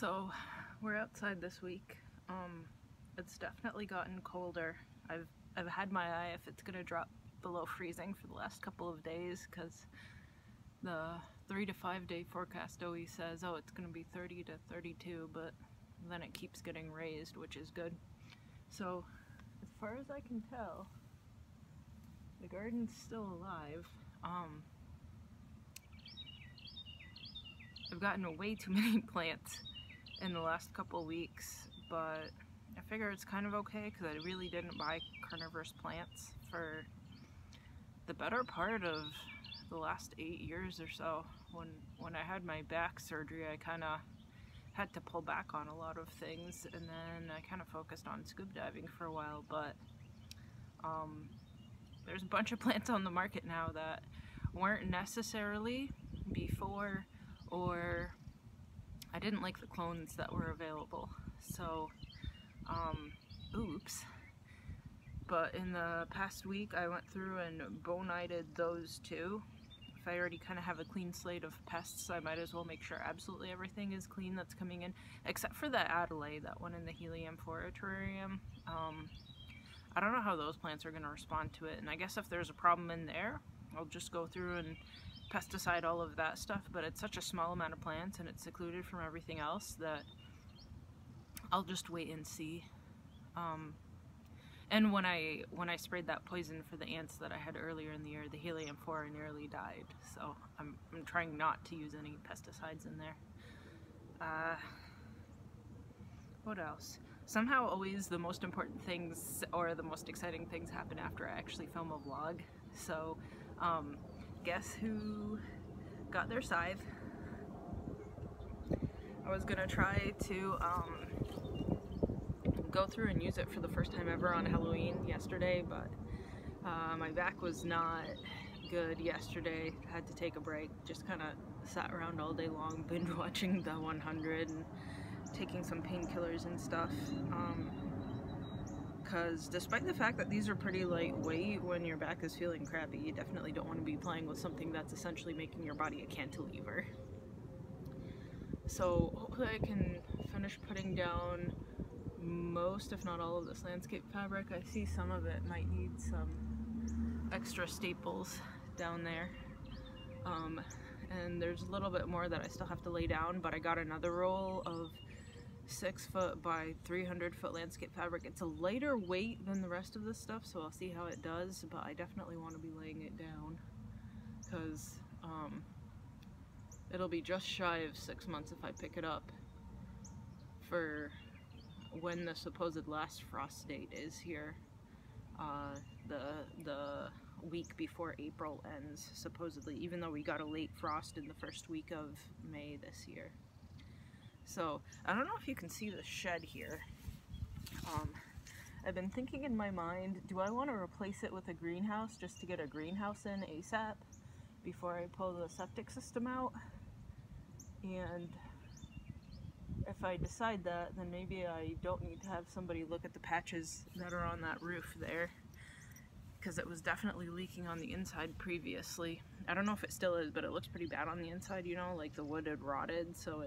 So we're outside this week. It's definitely gotten colder. I've had my eye if it's gonna drop below freezing for the last couple of days, because the 3 to 5 day forecast always says, oh, it's gonna be 30 to 32, but then it keeps getting raised, which is good. So as far as I can tell, the garden's still alive. I've gotten way too many plants in the last couple weeks, but I figure it's kind of okay because I really didn't buy carnivorous plants for the better part of the last 8 years or so. When I had my back surgery, I kind of had to pull back on a lot of things, and then I kind of focused on scuba diving for a while, but there's a bunch of plants on the market now that weren't necessarily before, or I didn't like the clones that were available. So, oops. But in the past week, I went through and bonided those two. If I already kind of have a clean slate of pests, I might as well make sure absolutely everything is clean that's coming in, except for the Adelaide, that one in the helium-4 terrarium. I don't know how those plants are going to respond to it, and I guess if there's a problem in there, I'll just go through and pesticide all of that stuff, but it's such a small amount of plants and it's secluded from everything else that I'll just wait and see. And when I sprayed that poison for the ants that I had earlier in the year, the helium-4 nearly died, so I'm trying not to use any pesticides in there. What else? Somehow always the most important things or the most exciting things happen after I actually film a vlog. So guess who got their scythe? I was gonna try to go through and use it for the first time ever on Halloween yesterday, but my back was not good yesterday. Had to take a break. Just kind of sat around all day long binge watching the 100 and taking some painkillers and stuff, because despite the fact that these are pretty lightweight, when your back is feeling crappy, you definitely don't want to be playing with something that's essentially making your body a cantilever. So hopefully I can finish putting down most, if not all, of this landscape fabric. I see some of it might need some extra staples down there, and there's a little bit more that I still have to lay down, but I got another roll of 6 foot by 300 foot landscape fabric. It's a lighter weight than the rest of this stuff, so I'll see how it does, but I definitely want to be laying it down because it'll be just shy of 6 months if I pick it up for when the supposed last frost date is here. The week before April ends, supposedly, even though we got a late frost in the first week of May this year. So, I don't know if you can see the shed here. I've been thinking in my mind, do I want to replace it with a greenhouse just to get a greenhouse in ASAP before I pull the septic system out? And if I decide that, then maybe I don't need to have somebody look at the patches that are on that roof there, because it was definitely leaking on the inside previously. I don't know if it still is, but it looks pretty bad on the inside, you know, like the wood had rotted, so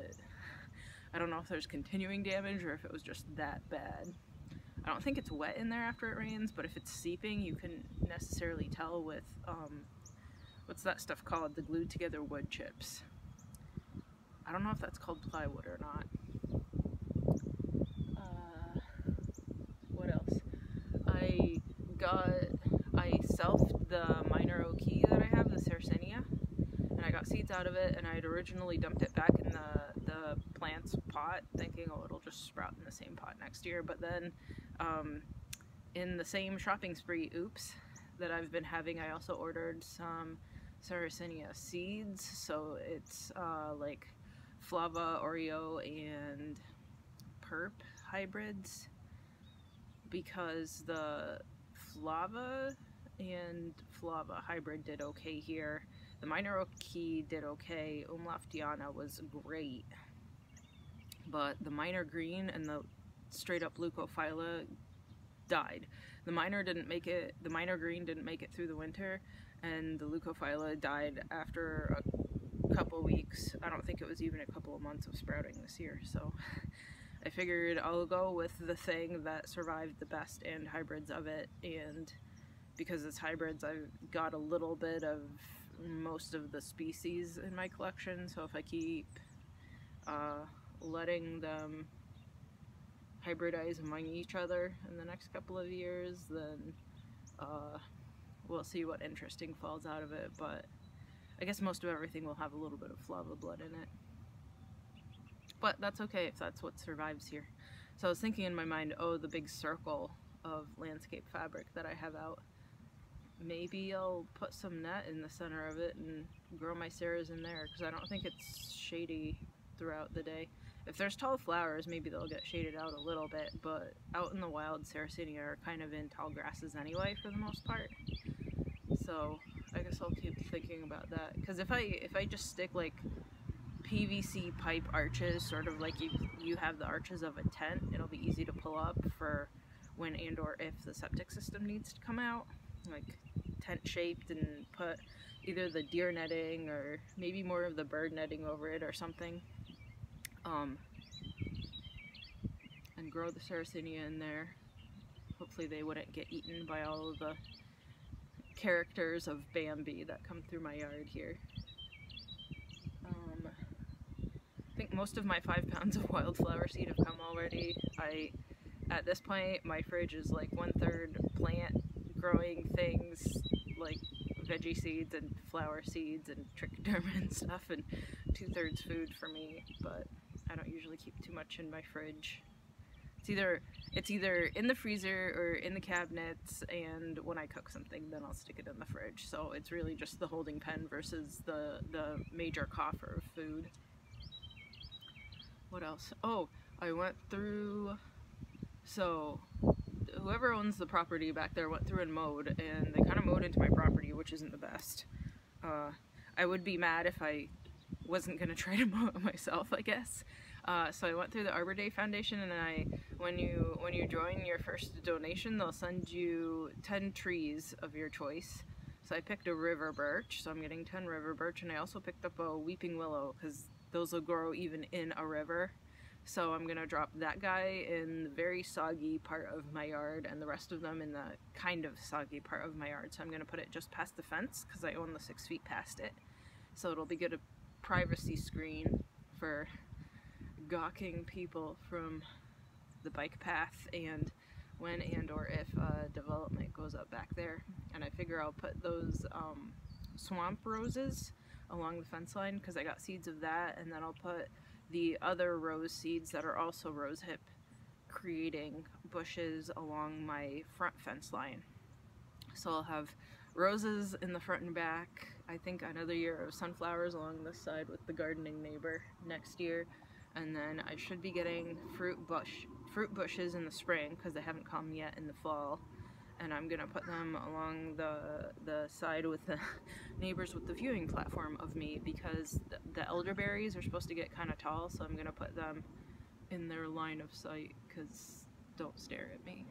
I don't know if there's continuing damage or if it was just that bad. I don't think it's wet in there after it rains, but if it's seeping, you can necessarily tell with, what's that stuff called? The glued together wood chips. I don't know if that's called plywood or not. What else? I selfed the minor oak key that I have, the Sarracenia, and I got seeds out of it, and I had originally dumped it back in the plants pot, thinking, oh, it'll just sprout in the same pot next year. But then in the same shopping spree, oops, that I've been having, I also ordered some Sarracenia seeds. So it's like Flava, Oreo, and Perp hybrids, because the Flava and Flava hybrid did okay here. The minor oak key did okay. Umlaftiana was great, but the minor green and the straight up leucophylla died. The minor green didn't make it through the winter, and the leucophylla died after a couple weeks. I don't think it was even a couple of months of sprouting this year, so I figured I'll go with the thing that survived the best and hybrids of it, and because it's hybrids, I've got a little bit of most of the species in my collection, so if I keep letting them hybridize among each other in the next couple of years, then we'll see what interesting falls out of it, but I guess most of everything will have a little bit of flava blood in it. But that's okay if that's what survives here. So I was thinking in my mind, oh, the big circle of landscape fabric that I have out. Maybe I'll put some net in the center of it and grow my ceres in there, because I don't think it's shady throughout the day. If there's tall flowers, maybe they'll get shaded out a little bit, but out in the wild, Sarracenia are kind of in tall grasses anyway for the most part. So I guess I'll keep thinking about that, because if I just stick like PVC pipe arches, sort of like you have the arches of a tent, it'll be easy to pull up for when and or if the septic system needs to come out, like tent shaped, and put either the deer netting or maybe more of the bird netting over it or something, and grow the Sarracenia in there. Hopefully they wouldn't get eaten by all of the characters of Bambi that come through my yard here. I think most of my 5 pounds of wildflower seed have come already. At this point, my fridge is like 1/3 plant growing things like veggie seeds and flower seeds and trichoderma and stuff, and 2/3 food for me, but I don't usually keep too much in my fridge. It's either in the freezer or in the cabinets, and when I cook something, then I'll stick it in the fridge. So it's really just the holding pen versus the major coffer of food. What else? Oh, I went through, so whoever owns the property back there went through and mowed, and they kind of mowed into my property, which isn't the best. I would be mad if I wasn't going to try to mow it myself, I guess. So I went through the Arbor Day Foundation, and when you join your first donation, they'll send you 10 trees of your choice. So I picked a river birch, so I'm getting 10 river birch, and I also picked up a weeping willow, because those will grow even in a river. So I'm gonna drop that guy in the very soggy part of my yard, and the rest of them in the kind of soggy part of my yard. So I'm gonna put it just past the fence, because I own the 6 feet past it. So it'll be good a privacy screen for gawking people from the bike path, and when and or if development goes up back there. And I figure I'll put those swamp roses along the fence line, because I got seeds of that, and then I'll put the other rose seeds that are also rosehip creating bushes along my front fence line. So I'll have roses in the front and back, I think another year of sunflowers along this side with the gardening neighbor next year, and then I should be getting fruit bushes in the spring, because they haven't come yet in the fall, and I'm gonna put them along the side with the neighbors with the viewing platform of me, because the elderberries are supposed to get kind of tall, so I'm gonna put them in their line of sight, because don't stare at me.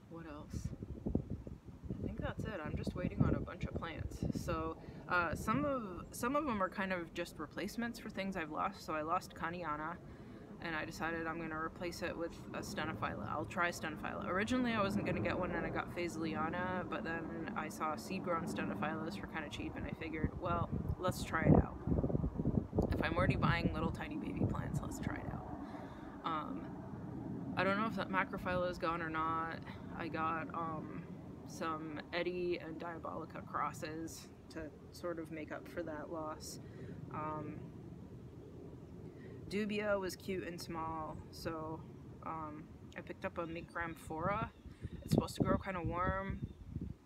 What else? I think that's it. I'm just waiting on a bunch of plants. So some of them are kind of just replacements for things I've lost. So I lost Caniana, and I decided I'm going to replace it with a Stenophylla. I'll try Stenophylla. Originally I wasn't going to get one, and I got Phaseoliana, but then I saw seed-grown Stenophyllas for kind of cheap, and I figured, well, let's try it out. If I'm already buying little tiny baby plants, let's try it out. I don't know if that Macrophylla is gone or not. I got some Eddie and Diabolica crosses to sort of make up for that loss. Dubia was cute and small, so I picked up a Micramphora. It's supposed to grow kind of warm,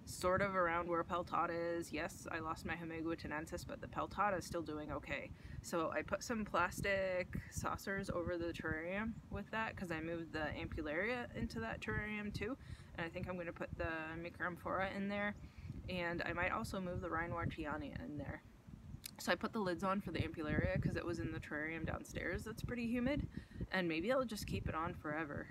sort of around where Peltata is. Yes, I lost my Hemiguitenensis, but the Peltata is still doing okay. So I put some plastic saucers over the terrarium with that, because I moved the Ampullaria into that terrarium too, and I think I'm going to put the Micramphora in there, and I might also move the Rheinwartiania in there. So I put the lids on for the Ampullaria because it was in the terrarium downstairs that's pretty humid, and maybe I'll just keep it on forever.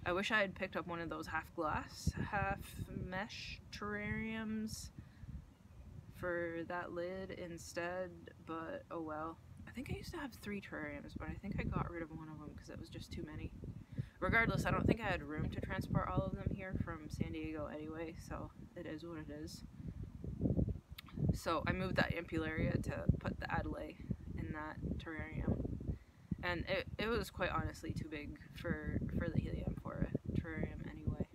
I wish I had picked up one of those half glass, half mesh terrariums for that lid instead, but oh well. I think I used to have 3 terrariums, but I think I got rid of one of them because it was just too many. Regardless, I don't think I had room to transport all of them here from San Diego anyway, so it is what it is. So I moved that ampullaria to put the Adelaide in that terrarium. And it was quite honestly too big for the helium for a terrarium anyway.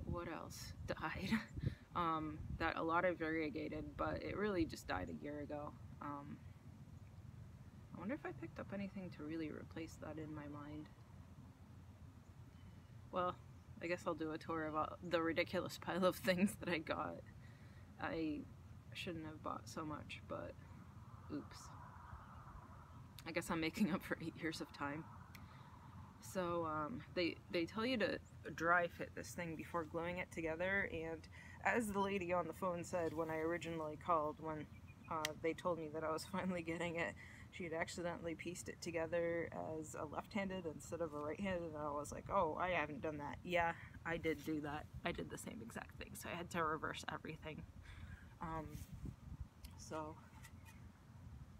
What else died? That a lot of variegated, but it really just died a year ago. I wonder if I picked up anything to really replace that in my mind. Well, I guess I'll do a tour of the ridiculous pile of things that I got. I shouldn't have bought so much, but oops. I guess I'm making up for 8 years of time. So they tell you to dry fit this thing before gluing it together, and as the lady on the phone said when I originally called, when they told me that I was finally getting it, she had accidentally pieced it together as a left-handed instead of a right-handed, and I was like, oh, I haven't done that. Yeah, I did do that. I did the same exact thing, so I had to reverse everything.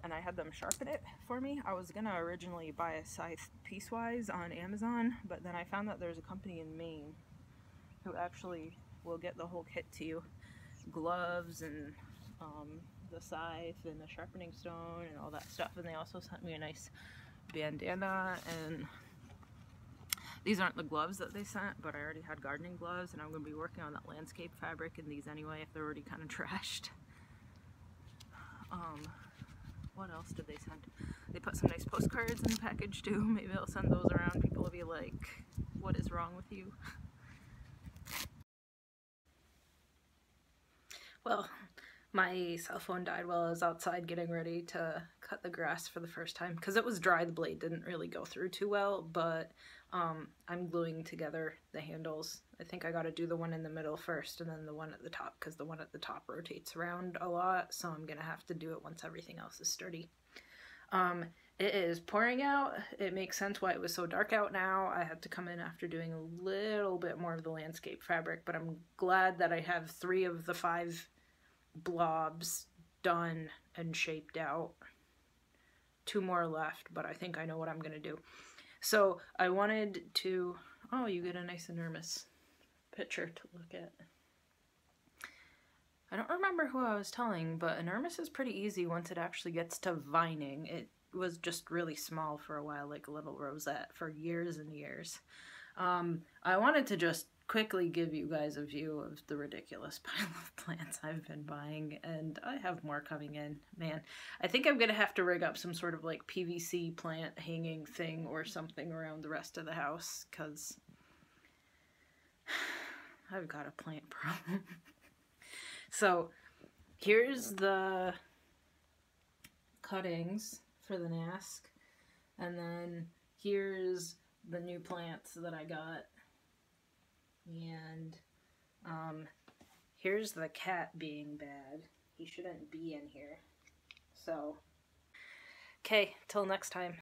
And I had them sharpen it for me. I was gonna originally buy a scythe piecewise on Amazon, but then I found that there's a company in Maine who actually will get the whole kit to you. Gloves and the scythe and the sharpening stone and all that stuff, and they also sent me a nice bandana, and these aren't the gloves that they sent, but I already had gardening gloves, and I'm going to be working on that landscape fabric in these anyway if they're already kind of trashed. What else did they send? They put some nice postcards in the package too. Maybe I'll send those around. People will be like, what is wrong with you? Well, my cell phone died while I was outside getting ready to cut the grass for the first time. Because it was dry, the blade didn't really go through too well, but I'm gluing together the handles. I think I got to do the one in the middle first and then the one at the top, because the one at the top rotates around a lot, so I'm going to have to do it once everything else is sturdy. It is pouring out. It makes sense why it was so dark out now. I had to come in after doing a little bit more of the landscape fabric, but I'm glad that I have 3 of the 5 blobs done and shaped out. 2 more left, but I think I know what I'm going to do. So I wanted to, oh, you get a nice enormous picture to look at. I don't remember who I was telling, but enormous is pretty easy once it actually gets to vining. It was just really small for a while, like a little rosette for years and years. I wanted to just quickly give you guys a view of the ridiculous pile of plants I've been buying, and I have more coming in. Man, I think I'm gonna have to rig up some sort of like PVC plant hanging thing or something around the rest of the house, because I've got a plant problem. So here's the cuttings for the NASC, and then here's the new plants that I got, and here's the cat being bad. He shouldn't be in here. So, okay, till next time.